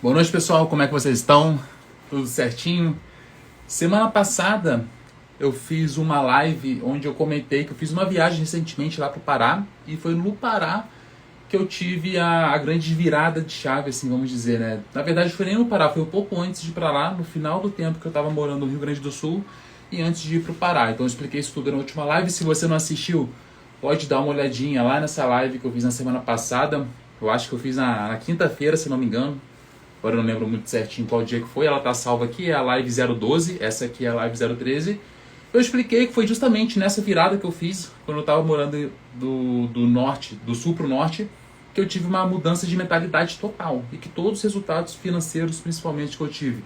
Boa noite, pessoal. Como é que vocês estão? Tudo certinho? Semana passada eu fiz uma live onde eu comentei que eu fiz uma viagem recentemente lá para o Pará e foi no Pará que eu tive a grande virada de chave, assim, vamos dizer, né? Na verdade, foi nem no Pará, foi um pouco antes de ir para lá, no final do tempo que eu estava morando no Rio Grande do Sul e antes de ir para o Pará. Então eu expliquei isso tudo na última live. Se você não assistiu, pode dar uma olhadinha lá nessa live que eu fiz na semana passada. Eu acho que eu fiz na quinta-feira, se não me engano. Agora eu não lembro muito certinho qual dia que foi. Ela tá salva aqui, é a live 012. Essa aqui é a live 013. Eu expliquei que foi justamente nessa virada que eu fiz, quando eu estava morando do sul para o norte, que eu tive uma mudança de mentalidade total. E que todos os resultados financeiros, principalmente, que eu tive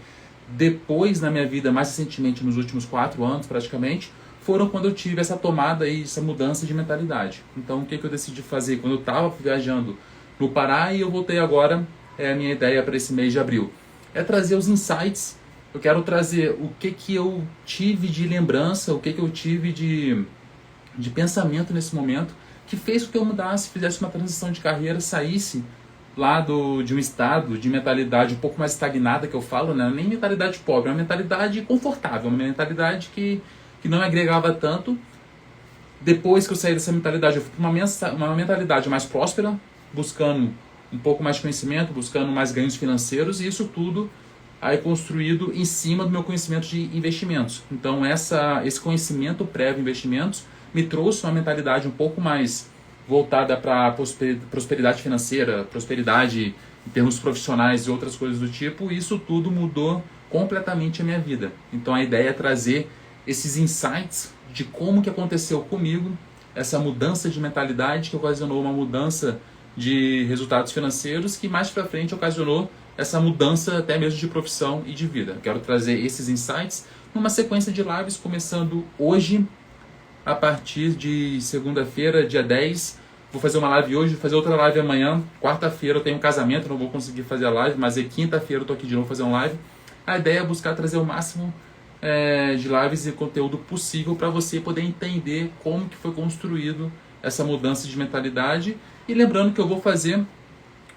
depois na minha vida, mais recentemente, nos últimos 4 anos praticamente, foram quando eu tive essa tomada e essa mudança de mentalidade. Então, o que eu decidi fazer? Quando eu estava viajando no Pará e eu voltei agora, a minha ideia para esse mês de abril é trazer os insights. Eu quero trazer o que eu tive de lembrança, o que eu tive de pensamento nesse momento, que fez com que eu mudasse, fizesse uma transição de carreira, saísse lá de um estado de mentalidade um pouco mais estagnada, que eu falo, né? Nem mentalidade pobre, é uma mentalidade confortável, uma mentalidade que não me agregava tanto. Depois que eu saí dessa mentalidade, eu fui para uma mentalidade mais próspera, buscando um pouco mais de conhecimento, buscando mais ganhos financeiros, e isso tudo aí construído em cima do meu conhecimento de investimentos. Então esse conhecimento prévio em investimentos me trouxe uma mentalidade um pouco mais voltada para prosperidade financeira, prosperidade em termos profissionais e outras coisas do tipo, e isso tudo mudou completamente a minha vida. Então a ideia é trazer esses insights de como que aconteceu comigo, essa mudança de mentalidade que ocasionou uma mudança de resultados financeiros que mais para frente ocasionou essa mudança até mesmo de profissão e de vida. Quero trazer esses insights numa sequência de lives começando hoje, a partir de segunda-feira, dia 10. Vou fazer uma live hoje, vou fazer outra live amanhã. Quarta-feira eu tenho um casamento, não vou conseguir fazer a live, mas quinta-feira eu tô aqui de novo fazer uma live. A ideia é buscar trazer o máximo de lives e conteúdo possível para você poder entender como que foi construído essa mudança de mentalidade. E lembrando que eu vou fazer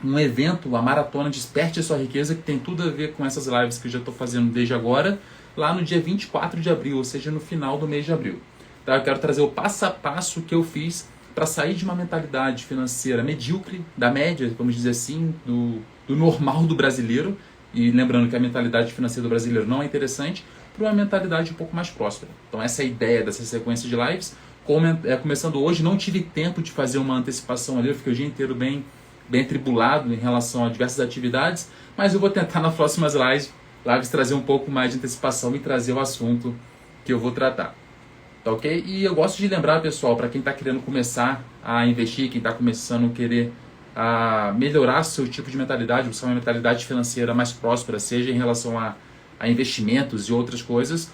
um evento, a Maratona Desperte a Sua Riqueza, que tem tudo a ver com essas lives que eu já estou fazendo desde agora, lá no dia 24 de abril, ou seja, no final do mês de abril. Tá? Eu quero trazer o passo a passo que eu fiz para sair de uma mentalidade financeira medíocre, da média, vamos dizer assim, do normal do brasileiro, e lembrando que a mentalidade financeira do brasileiro não é interessante, para uma mentalidade um pouco mais próspera. Então essa é a ideia dessa sequência de lives. Começando hoje, não tive tempo de fazer uma antecipação ali, eu fiquei o dia inteiro bem atribulado em relação a diversas atividades, mas eu vou tentar nas próximas lives trazer um pouco mais de antecipação e trazer o assunto que eu vou tratar. Tá ok? E eu gosto de lembrar, pessoal, para quem está querendo começar a investir, quem está começando a querer melhorar seu tipo de mentalidade, buscar uma mentalidade financeira mais próspera, seja em relação a investimentos e outras coisas,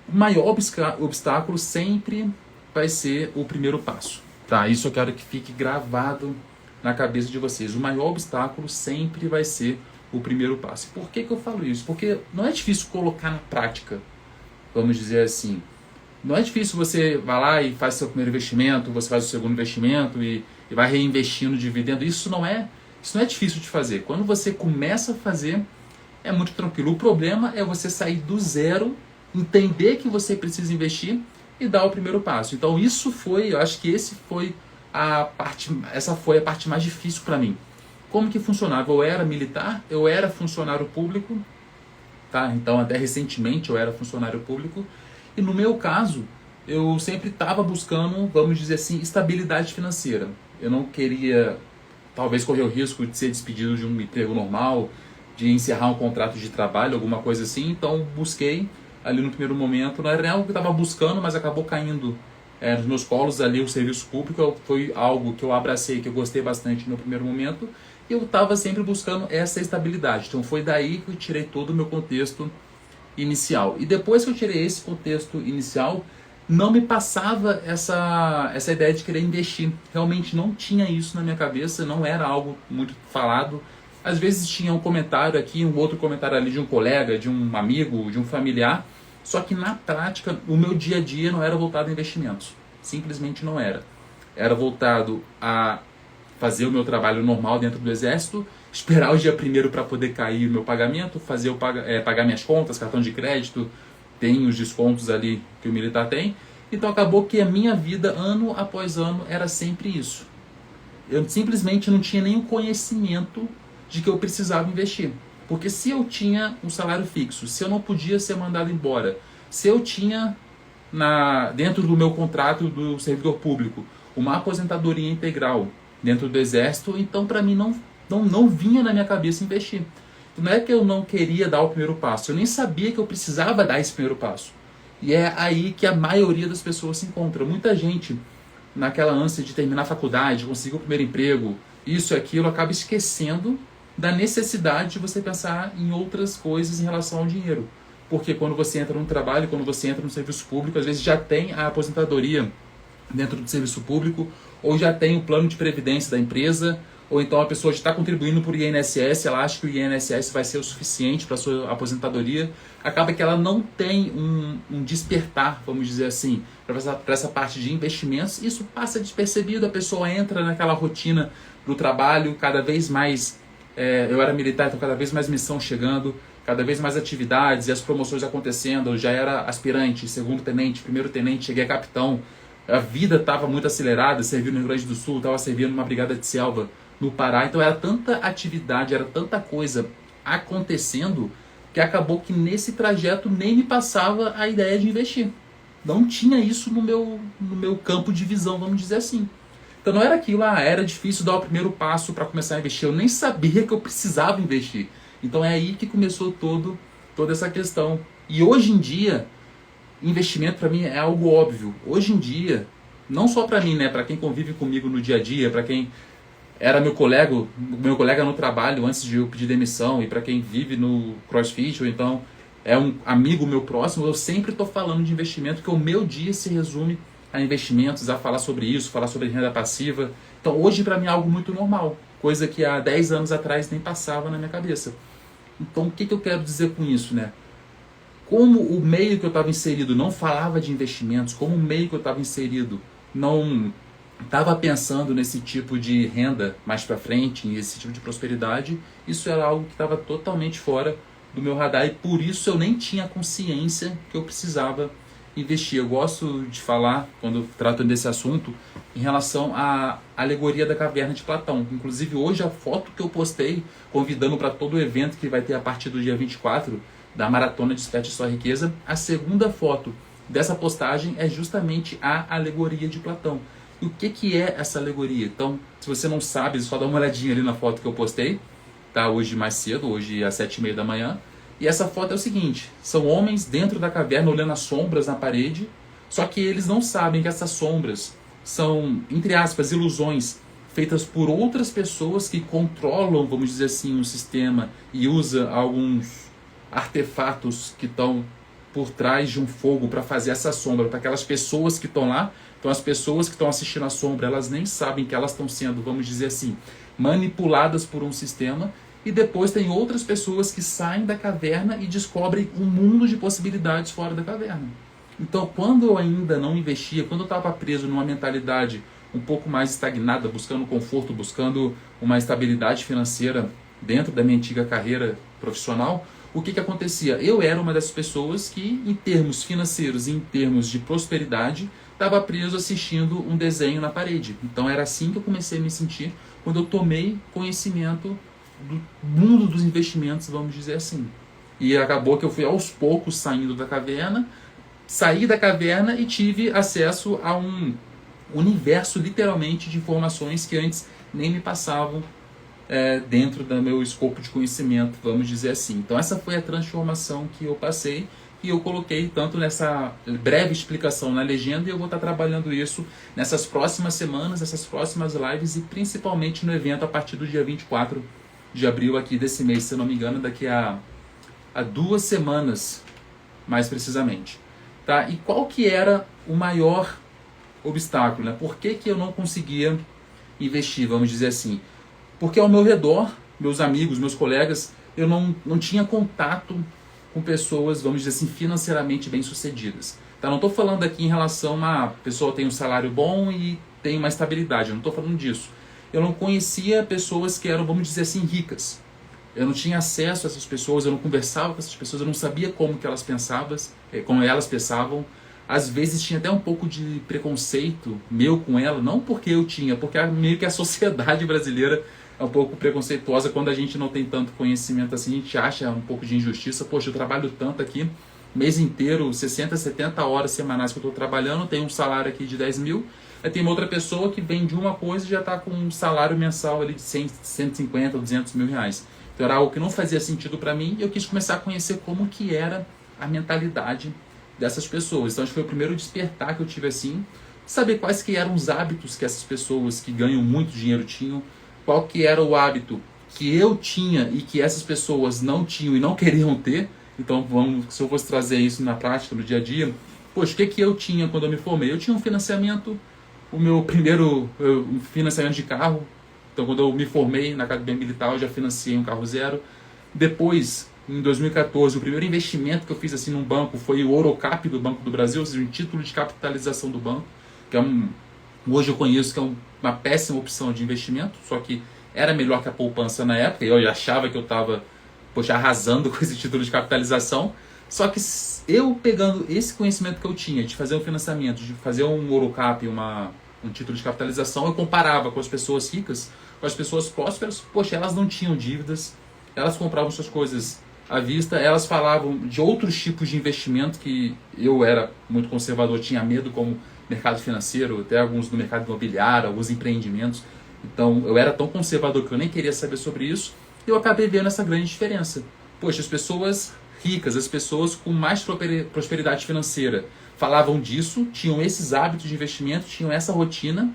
o maior obstáculo sempre vai ser o primeiro passo. Tá? Isso eu quero que fique gravado na cabeça de vocês. O maior obstáculo sempre vai ser o primeiro passo. Por que eu falo isso? Porque não é difícil colocar na prática, vamos dizer assim. Não é difícil você vai lá e faz seu primeiro investimento, você faz o segundo investimento e vai reinvestindo dividendo. Isso não é difícil de fazer. Quando você começa a fazer, é muito tranquilo. O problema é você sair do zero, entender que você precisa investir e dar o primeiro passo. Então eu acho que essa foi a parte mais difícil para mim. Como que funcionava? Eu era militar, eu era funcionário público, tá? Então até recentemente eu era funcionário público, e no meu caso, eu sempre estava buscando, vamos dizer assim, estabilidade financeira. Eu não queria, talvez, correr o risco de ser despedido de um emprego normal, de encerrar um contrato de trabalho, alguma coisa assim. Então busquei ali no primeiro momento, não era algo que eu estava buscando, mas acabou caindo nos meus colos ali o serviço público. Foi algo que eu abracei, que eu gostei bastante no primeiro momento, e eu estava sempre buscando essa estabilidade. Então foi daí que eu tirei todo o meu contexto inicial. E depois que eu tirei esse contexto inicial, não me passava essa ideia de querer investir. Realmente não tinha isso na minha cabeça, não era algo muito falado. Às vezes tinha um comentário aqui, um outro comentário ali de um colega, de um amigo, de um familiar, só que na prática o meu dia a dia não era voltado a investimentos. Simplesmente não era. Era voltado a fazer o meu trabalho normal dentro do exército, esperar o dia primeiro para poder cair o meu pagamento, fazer pagar minhas contas, cartão de crédito, tem os descontos ali que o militar tem. Então acabou que a minha vida, ano após ano, era sempre isso. Eu simplesmente não tinha nenhum conhecimento de que eu precisava investir. Porque se eu tinha um salário fixo, se eu não podia ser mandado embora, se eu tinha dentro do meu contrato do servidor público uma aposentadoria integral dentro do exército, então para mim não vinha na minha cabeça investir. Não é que eu não queria dar o primeiro passo, eu nem sabia que eu precisava dar esse primeiro passo. E é aí que a maioria das pessoas se encontra. Muita gente, naquela ânsia de terminar a faculdade, conseguir o primeiro emprego, isso e aquilo, acaba esquecendo da necessidade de você pensar em outras coisas em relação ao dinheiro. Porque quando você entra no trabalho, quando você entra no serviço público, às vezes já tem a aposentadoria dentro do serviço público, ou já tem o plano de previdência da empresa, ou então a pessoa já está contribuindo por INSS, ela acha que o INSS vai ser o suficiente para a sua aposentadoria. Acaba que ela não tem um despertar, vamos dizer assim, para essa parte de investimentos. Isso passa despercebido, a pessoa entra naquela rotina do trabalho, cada vez mais, eu era militar, então cada vez mais missão chegando, cada vez mais atividades e as promoções acontecendo. Eu já era aspirante, segundo tenente, primeiro tenente, cheguei a capitão. A vida estava muito acelerada, servi no Rio Grande do Sul, estava servindo numa brigada de selva no Pará. Então era tanta atividade, era tanta coisa acontecendo, que acabou que nesse trajeto nem me passava a ideia de investir. Não tinha isso no meu campo de visão, vamos dizer assim. Então não era aquilo, era difícil dar o primeiro passo para começar a investir. Eu nem sabia que eu precisava investir. Então é aí que começou toda essa questão. E hoje em dia, investimento para mim é algo óbvio. Hoje em dia, não só para mim, né, para quem convive comigo no dia a dia, para quem era meu colega no trabalho antes de eu pedir demissão, e para quem vive no CrossFit, ou então é um amigo meu próximo, eu sempre estou falando de investimento, que o meu dia se resume a investimentos, a falar sobre isso, falar sobre renda passiva. Então hoje para mim é algo muito normal, coisa que há 10 anos atrás nem passava na minha cabeça. Então o que eu quero dizer com isso, né? Como o meio que eu estava inserido não falava de investimentos, como o meio que eu estava inserido não estava pensando nesse tipo de renda mais para frente, nesse tipo de prosperidade, isso era algo que estava totalmente fora do meu radar, e por isso eu nem tinha consciência que eu precisava investir. Eu gosto de falar, quando trato desse assunto, em relação à alegoria da caverna de Platão. Inclusive hoje a foto que eu postei, convidando para todo o evento que vai ter a partir do dia 24, da Maratona Desperte Sua Riqueza, a segunda foto dessa postagem é justamente a alegoria de Platão. E o que é essa alegoria? Então, se você não sabe, só dá uma olhadinha ali na foto que eu postei, tá? Hoje mais cedo, hoje às 7h30 da manhã. E essa foto é o seguinte: são homens dentro da caverna olhando as sombras na parede, só que eles não sabem que essas sombras são, entre aspas, ilusões feitas por outras pessoas que controlam, vamos dizer assim, o sistema, e usa alguns artefatos que estão por trás de um fogo para fazer essa sombra, para aquelas pessoas que estão lá. Então as pessoas que estão assistindo a sombra, elas nem sabem que elas estão sendo, vamos dizer assim, manipuladas por um sistema. E depois tem outras pessoas que saem da caverna e descobrem um mundo de possibilidades fora da caverna. Então quando eu ainda não investia, quando eu estava preso numa mentalidade um pouco mais estagnada, buscando conforto, buscando uma estabilidade financeira dentro da minha antiga carreira profissional, o que acontecia? Eu era uma das pessoas que, em termos financeiros e em termos de prosperidade, estava preso assistindo um desenho na parede. Então era assim que eu comecei a me sentir quando eu tomei conhecimento do mundo dos investimentos, vamos dizer assim. E acabou que eu fui aos poucos saindo da caverna, saí da caverna e tive acesso a um universo, literalmente, de informações que antes nem me passavam dentro do meu escopo de conhecimento, vamos dizer assim. Então essa foi a transformação que eu passei, e eu coloquei tanto nessa breve explicação na legenda, e eu vou estar trabalhando isso nessas próximas semanas, nessas próximas lives, e principalmente no evento a partir do dia 24 de abril aqui desse mês, se eu não me engano, daqui a 2 semanas, mais precisamente. Tá? E qual que era o maior obstáculo? Né? Por que eu não conseguia investir, vamos dizer assim? Porque ao meu redor, meus amigos, meus colegas, eu não tinha contato com pessoas, vamos dizer assim, financeiramente bem-sucedidas. Tá? Não estou falando aqui em relação a pessoa tem um salário bom e tem uma estabilidade, eu não estou falando disso. eu não conhecia pessoas que eram, vamos dizer assim, ricas. Eu não tinha acesso a essas pessoas, eu não conversava com essas pessoas, eu não sabia como que elas pensavam, como elas pensavam. Às vezes tinha até um pouco de preconceito meu com ela, não porque eu tinha, porque meio que a sociedade brasileira é um pouco preconceituosa quando a gente não tem tanto conhecimento assim, a gente acha um pouco de injustiça. Poxa, eu trabalho tanto aqui, mês inteiro, 60, 70 horas semanais que eu estou trabalhando, tenho um salário aqui de 10 mil, aí tem uma outra pessoa que vende uma coisa e já está com um salário mensal ali de 100, 150, 200 mil reais. Então era algo que não fazia sentido para mim e eu quis começar a conhecer como que era a mentalidade dessas pessoas. Então acho que foi o primeiro despertar que eu tive assim, saber quais que eram os hábitos que essas pessoas que ganham muito dinheiro tinham, qual que era o hábito que eu tinha e que essas pessoas não tinham e não queriam ter. Então se eu fosse trazer isso na prática, no dia a dia, poxa, o que eu tinha quando eu me formei? Eu tinha um financiamento, o meu primeiro financiamento de carro. Então quando eu me formei na Academia Militar, eu já financiei um carro zero. Depois, em 2014, o primeiro investimento que eu fiz assim num banco foi o Orocap do Banco do Brasil, ou seja, um título de capitalização do banco, que é hoje eu conheço que é uma péssima opção de investimento, só que era melhor que a poupança na época, e eu já achava que eu estava arrasando com esse título de capitalização. Só que eu pegando esse conhecimento que eu tinha de fazer um financiamento, de fazer um Orocap, um título de capitalização, eu comparava com as pessoas ricas, com as pessoas prósperas. Poxa, elas não tinham dívidas, elas compravam suas coisas à vista, elas falavam de outros tipos de investimento que eu era muito conservador, tinha medo, como mercado financeiro, até alguns do mercado imobiliário, alguns empreendimentos. Então eu era tão conservador que eu nem queria saber sobre isso, e eu acabei vendo essa grande diferença. Poxa, as pessoas ricas, as pessoas com mais prosperidade financeira falavam disso, tinham esses hábitos de investimento, tinham essa rotina,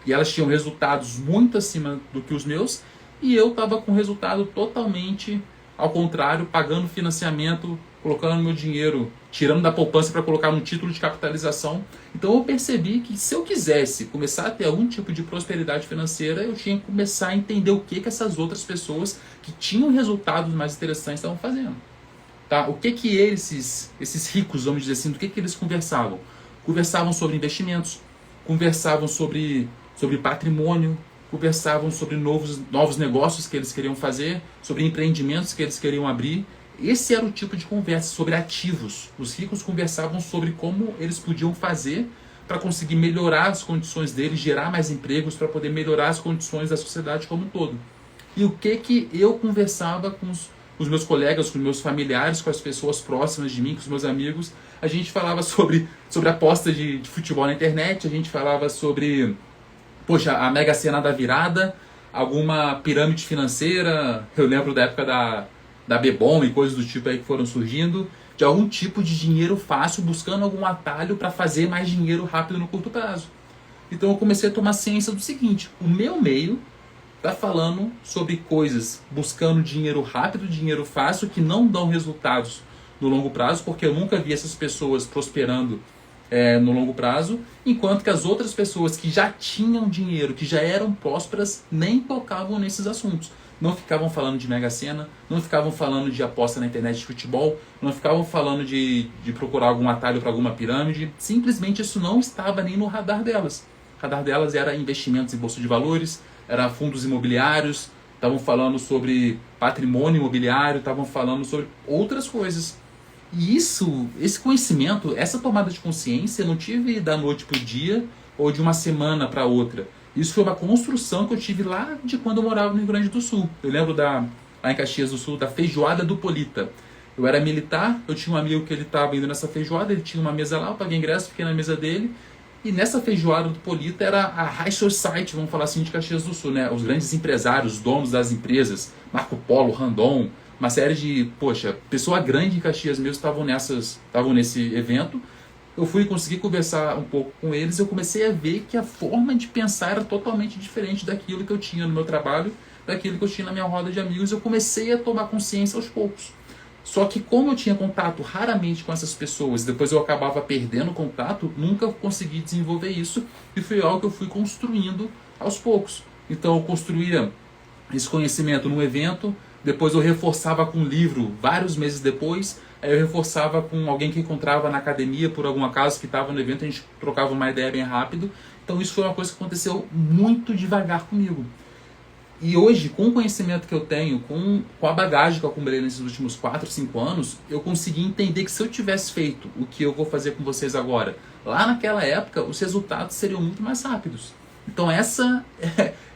e elas tinham resultados muito acima do que os meus, e eu estava com resultado totalmente ao contrário, pagando financiamento, colocando meu dinheiro, tirando da poupança para colocar num título de capitalização. Então eu percebi que se eu quisesse começar a ter algum tipo de prosperidade financeira, eu tinha que começar a entender o que essas outras pessoas que tinham resultados mais interessantes estavam fazendo. Tá? O que esses ricos, vamos dizer assim, do que eles conversavam? Conversavam sobre investimentos, conversavam sobre patrimônio, conversavam sobre novos negócios que eles queriam fazer, sobre empreendimentos que eles queriam abrir. Esse era o tipo de conversa, sobre ativos. Os ricos conversavam sobre como eles podiam fazer para conseguir melhorar as condições deles, gerar mais empregos, para poder melhorar as condições da sociedade como um todo. E o que eu conversava com os meus colegas, com os meus familiares, com as pessoas próximas de mim, com os meus amigos. A gente falava sobre aposta de futebol na internet, a gente falava sobre, poxa, a Mega Sena da virada, alguma pirâmide financeira. Eu lembro da época da Bebom e coisas do tipo aí que foram surgindo, de algum tipo de dinheiro fácil, buscando algum atalho para fazer mais dinheiro rápido no curto prazo. Então eu comecei a tomar ciência do seguinte: o meu meio está falando sobre coisas buscando dinheiro rápido, dinheiro fácil, que não dão resultados no longo prazo, porque eu nunca vi essas pessoas prosperando no longo prazo, enquanto que as outras pessoas que já tinham dinheiro, que já eram prósperas, nem tocavam nesses assuntos. Não ficavam falando de Mega Sena, não ficavam falando de aposta na internet de futebol, não ficavam falando de procurar algum atalho para alguma pirâmide. Simplesmente isso não estava nem no radar delas. O radar delas era investimentos em bolsa de valores, era fundos imobiliários, estavam falando sobre patrimônio imobiliário, estavam falando sobre outras coisas. E esse conhecimento, essa tomada de consciência, eu não tive da noite para o dia ou de uma semana para outra. Isso foi uma construção que eu tive lá de quando eu morava no Rio Grande do Sul. Eu lembro lá em Caxias do Sul, da feijoada do Polita. Eu era militar, eu tinha um amigo que ele estava indo nessa feijoada, ele tinha uma mesa lá, eu paguei ingresso, fiquei na mesa dele. E nessa feijoada do Polita era a High Society, vamos falar assim, de Caxias do Sul, né? Os grandes empresários, os donos das empresas, Marco Polo, Randon, uma série de, pessoa grande em Caxias mesmo estavam nesse evento. Eu fui conseguir conversar um pouco com eles, eu comecei a ver que a forma de pensar era totalmente diferente daquilo que eu tinha no meu trabalho, daquilo que eu tinha na minha roda de amigos. Eu comecei a tomar consciência aos poucos. Só que como eu tinha contato raramente com essas pessoas, depois eu acabava perdendo contato, nunca consegui desenvolver isso, e foi algo que eu fui construindo aos poucos. Então eu construía esse conhecimento num evento, depois eu reforçava com um livro vários meses depois, aí eu reforçava com alguém que encontrava na academia por algum acaso que estava no evento, a gente trocava uma ideia bem rápido, Então isso foi uma coisa que aconteceu muito devagar comigo. E hoje, com o conhecimento que eu tenho, com a bagagem que eu acumulei nesses últimos 4, 5 anos, eu consegui entender que se eu tivesse feito o que eu vou fazer com vocês agora, lá naquela época, os resultados seriam muito mais rápidos. Então essa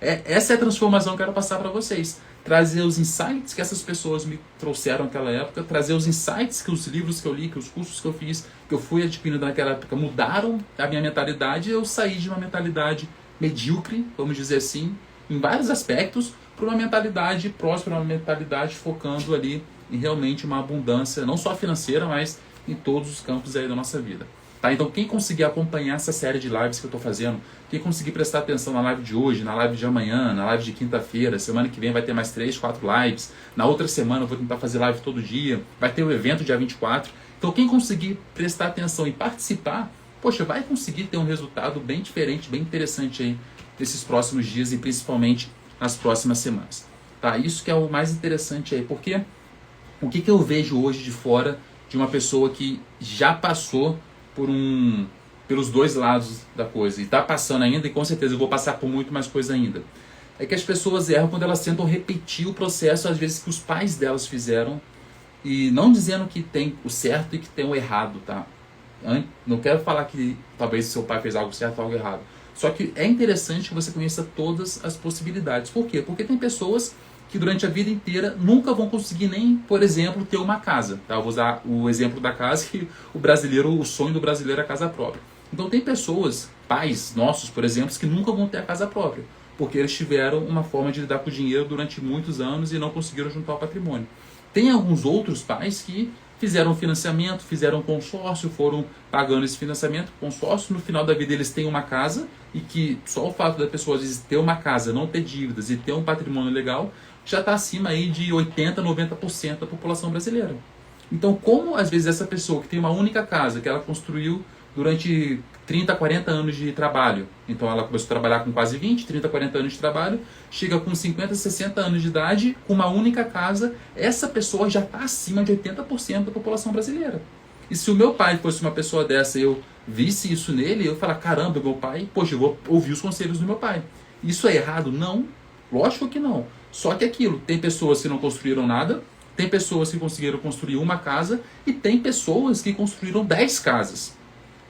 é a transformação que eu quero passar para vocês. Trazer os insights que essas pessoas me trouxeram naquela época, trazer os insights que os livros que eu li, que os cursos que eu fiz, que eu fui adquirindo naquela época, mudaram a minha mentalidade, e eu saí de uma mentalidade medíocre, vamos dizer assim, em vários aspectos, para uma mentalidade próspera, uma mentalidade focando ali em realmente uma abundância, não só financeira, mas em todos os campos aí da nossa vida. Tá? Então quem conseguir acompanhar essa série de lives que eu estou fazendo, quem conseguir prestar atenção na live de hoje, na live de amanhã, na live de quinta-feira, semana que vem vai ter mais 3, 4 lives, na outra semana eu vou tentar fazer live todo dia, vai ter o evento dia 24. Então quem conseguir prestar atenção e participar, poxa, vai conseguir ter um resultado bem diferente, bem interessante aí nesses próximos dias e principalmente nas próximas semanas. Tá? Isso que é o mais interessante aí, porque o que eu vejo hoje de fora de uma pessoa que já passou pelos dois lados da coisa e está passando ainda, e com certeza eu vou passar por muito mais coisa ainda, é que as pessoas erram quando elas tentam repetir o processo às vezes que os pais delas fizeram, e não dizendo que tem o certo e que tem o errado, tá? Não quero falar que talvez seu pai fez algo certo ou algo errado. Só que é interessante que você conheça todas as possibilidades. Por quê? Porque tem pessoas que durante a vida inteira nunca vão conseguir nem, por exemplo, ter uma casa. Tá? Eu vou usar o exemplo da casa, que o sonho do brasileiro é a casa própria. Então tem pessoas, pais nossos, por exemplo, que nunca vão ter a casa própria, porque eles tiveram uma forma de lidar com o dinheiro durante muitos anos e não conseguiram juntar o patrimônio. Tem alguns outros pais que fizeram financiamento, fizeram consórcio, foram pagando esse financiamento, consórcio, no final da vida eles têm uma casa, e que só o fato da pessoa às vezes ter uma casa, não ter dívidas e ter um patrimônio legal, já está acima aí de 80%, 90% da população brasileira. Então como às vezes essa pessoa que tem uma única casa, que ela construiu durante 30, 40 anos de trabalho, então ela começou a trabalhar com quase 20, 30, 40 anos de trabalho, chega com 50, 60 anos de idade, com uma única casa, essa pessoa já está acima de 80% da população brasileira. E se o meu pai fosse uma pessoa dessa e eu visse isso nele, eu falar, caramba, meu pai, poxa, eu vou ouvir os conselhos do meu pai. Isso é errado? Não, lógico que não. Só que aquilo, tem pessoas que não construíram nada, tem pessoas que conseguiram construir uma casa e tem pessoas que construíram 10 casas.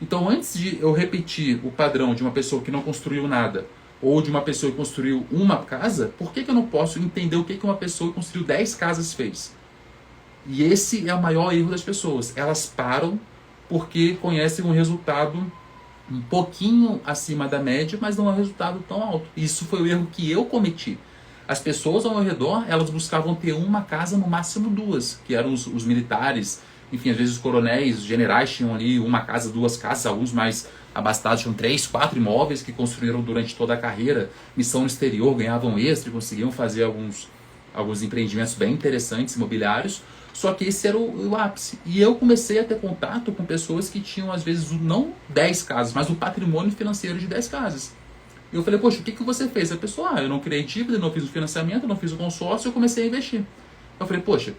Então antes de eu repetir o padrão de uma pessoa que não construiu nada ou de uma pessoa que construiu uma casa, por que eu não posso entender o que uma pessoa que construiu 10 casas fez? E esse é o maior erro das pessoas. Elas param porque conhecem um resultado um pouquinho acima da média, mas não é um resultado tão alto. Isso foi o erro que eu cometi. As pessoas ao meu redor, elas buscavam ter uma casa, no máximo 2, que eram os militares, enfim, às vezes os coronéis, os generais tinham ali uma casa, 2 casas, alguns mais abastados tinham 3, 4 imóveis que construíram durante toda a carreira, missão no exterior, ganhavam extra e conseguiam fazer alguns empreendimentos bem interessantes, imobiliários. Só que esse era o ápice. E eu comecei a ter contato com pessoas que tinham, às vezes, não 10 casas, mas um patrimônio financeiro de 10 casas. E eu falei, poxa, o que você fez? A pessoa, eu não criei dívida, não fiz o financiamento, não fiz o consórcio, eu comecei a investir. Eu falei, poxa,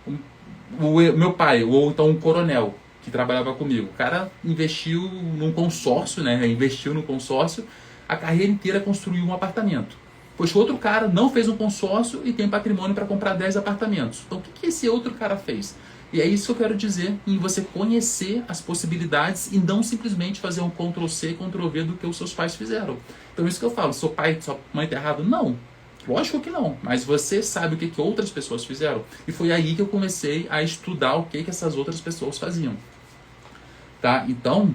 o meu pai, ou então um coronel que trabalhava comigo, o cara investiu num consórcio, né? Investiu no consórcio, a carreira inteira construiu um apartamento. Poxa, outro cara não fez um consórcio e tem patrimônio para comprar 10 apartamentos. Então o que esse outro cara fez? E é isso que eu quero dizer, em você conhecer as possibilidades e não simplesmente fazer um Ctrl+C, Ctrl+V do que os seus pais fizeram. Então isso que eu falo, seu pai, sua mãe está errado? Não, lógico que não, mas você sabe o que outras pessoas fizeram. E foi aí que eu comecei a estudar o que essas outras pessoas faziam. Tá? Então,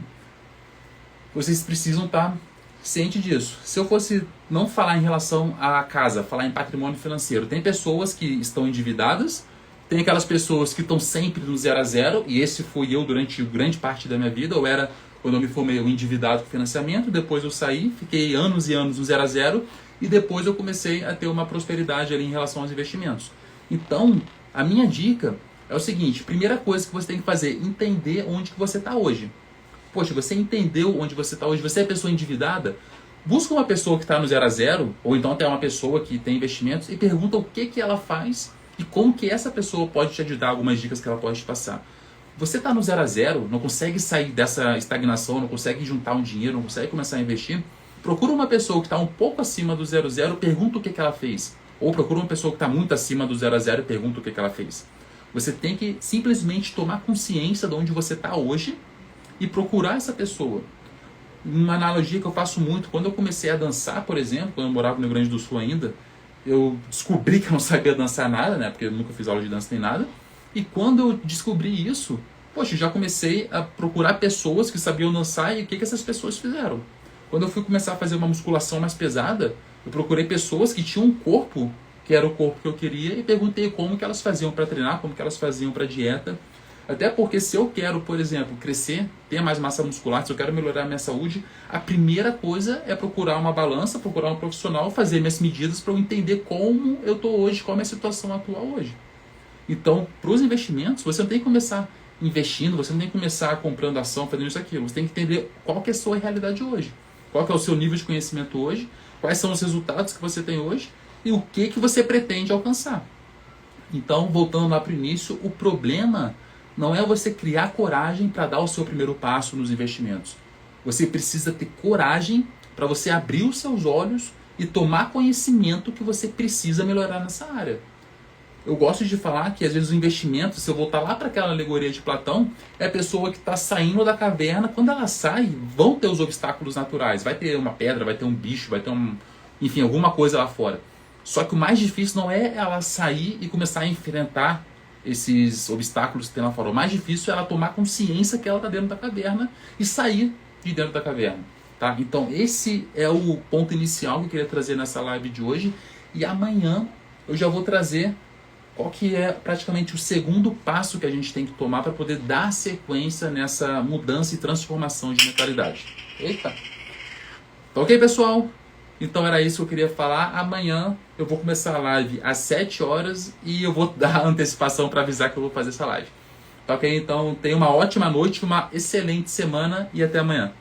vocês precisam estar cientes disso. Se eu fosse não falar em relação à casa, falar em patrimônio financeiro, tem pessoas que estão endividadas, tem aquelas pessoas que estão sempre no 0 a 0, e esse fui eu durante grande parte da minha vida. Eu era, quando eu me formei, um endividado com financiamento, depois eu saí, fiquei anos e anos no 0 a 0, e depois eu comecei a ter uma prosperidade ali em relação aos investimentos. Então, a minha dica é o seguinte, primeira coisa que você tem que fazer, entender onde que você está hoje. Poxa, você entendeu onde você está hoje, você é pessoa endividada? Busca uma pessoa que está no 0 a 0, ou então até uma pessoa que tem investimentos, e pergunta o que ela faz e como que essa pessoa pode te ajudar, algumas dicas que ela pode te passar. Você está no 0 a 0, não consegue sair dessa estagnação, não consegue juntar um dinheiro, não consegue começar a investir, Procura uma pessoa que está um pouco acima do 0 a 0, pergunta o que ela fez. Ou procura uma pessoa que está muito acima do 0 a 0 e pergunta o que ela fez. Você tem que simplesmente tomar consciência de onde você está hoje e procurar essa pessoa. Uma analogia que eu faço muito, quando eu comecei a dançar, por exemplo, quando eu morava no Rio Grande do Sul ainda, eu descobri que eu não sabia dançar nada, né? Porque eu nunca fiz aula de dança nem nada. E quando eu descobri isso, poxa, já comecei a procurar pessoas que sabiam dançar e o que essas pessoas fizeram. Quando eu fui começar a fazer uma musculação mais pesada, eu procurei pessoas que tinham um corpo que era o corpo que eu queria e perguntei como que elas faziam para treinar, como que elas faziam para dieta. Até porque se eu quero, por exemplo, crescer, ter mais massa muscular, se eu quero melhorar a minha saúde, a primeira coisa é procurar uma balança, procurar um profissional, fazer minhas medidas para eu entender como eu estou hoje, qual é a minha situação atual hoje. Então, para os investimentos, você não tem que começar investindo, você não tem que começar comprando ação, fazendo isso aquilo. Você tem que entender qual que é a sua realidade hoje. Qual que é o seu nível de conhecimento hoje, quais são os resultados que você tem hoje e o que você pretende alcançar. Então, voltando lá para o início, o problema não é você criar coragem para dar o seu primeiro passo nos investimentos. Você precisa ter coragem para você abrir os seus olhos e tomar conhecimento que você precisa melhorar nessa área. Eu gosto de falar que às vezes o investimento, se eu voltar lá para aquela alegoria de Platão, é a pessoa que está saindo da caverna. Quando ela sai, vão ter os obstáculos naturais. Vai ter uma pedra, vai ter um bicho, vai ter enfim, alguma coisa lá fora. Só que o mais difícil não é ela sair e começar a enfrentar esses obstáculos que tem lá fora. O mais difícil é ela tomar consciência que ela está dentro da caverna e sair de dentro da caverna. Tá? Então esse é o ponto inicial que eu queria trazer nessa live de hoje. E amanhã eu já vou trazer qual que é praticamente o segundo passo que a gente tem que tomar para poder dar sequência nessa mudança e transformação de mentalidade. Eita! Tá ok, pessoal? Então era isso que eu queria falar. Amanhã eu vou começar a live às 7 horas e eu vou dar antecipação para avisar que eu vou fazer essa live. Tá ok? Então tenha uma ótima noite, uma excelente semana e até amanhã.